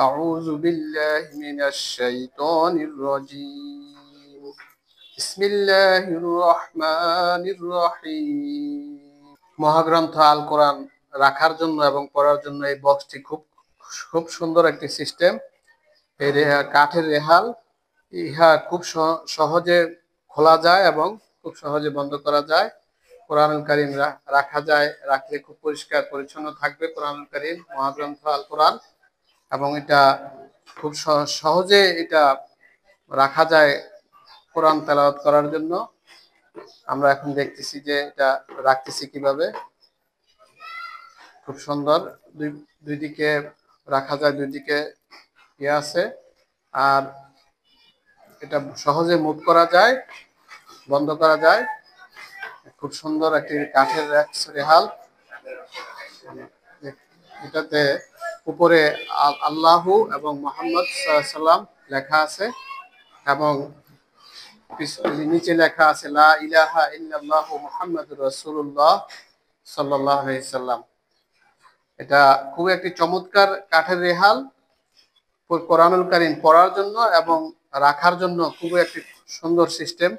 أعوذ بالله من الشيطان الرجيم بسم الله الرحمن الرحيم মহাগ্রন্থ আল কোরআন রাখার জন্য এবং পড়ার জন্য এই বক্সটি খুব খুব সুন্দর একটি সিস্টেম। এই কাঠের রেহাল ইহা খুব সহজে খোলা যায় এবং খুব সহজে বন্ধ করা যায়। কোরআনুল কারীম রাখা যায়, রাখলে খুব পরিষ্কার পরিচ্ছন্ন থাকবে কোরআনুল কারীম মহাগ্রন্থ আল কোরআন। এবং এটা খুব সহজে এটা রাখা যায় কোরআন তেলাওয়াত করার জন্য। আমরা এখন দেখতেছি যে এটা রাখতেছি কিভাবে। খুব সুন্দর, দুই দিকে রাখা যায়, দুই দিকে ইয়ে আছে। আর এটা সহজে মুভ করা যায়, বন্ধ করা যায়। খুব সুন্দর একটি কাঠের রেহাল। এটাতে উপরে আল্লাহু এবং মুহাম্মদ সাল্লাম লেখা আছে এবং নিচে লেখা আছে লা ইলাহা ইল্লাল্লাহু মুহাম্মাদুর রাসূলুল্লাহ সাল্লাল্লাহু আলাইহি সাল্লাম। এটা খুব একটি চমৎকার কাঠের রেহাল, কোরআনুল কারীম পড়ার জন্য এবং রাখার জন্য খুব একটি সুন্দর সিস্টেম।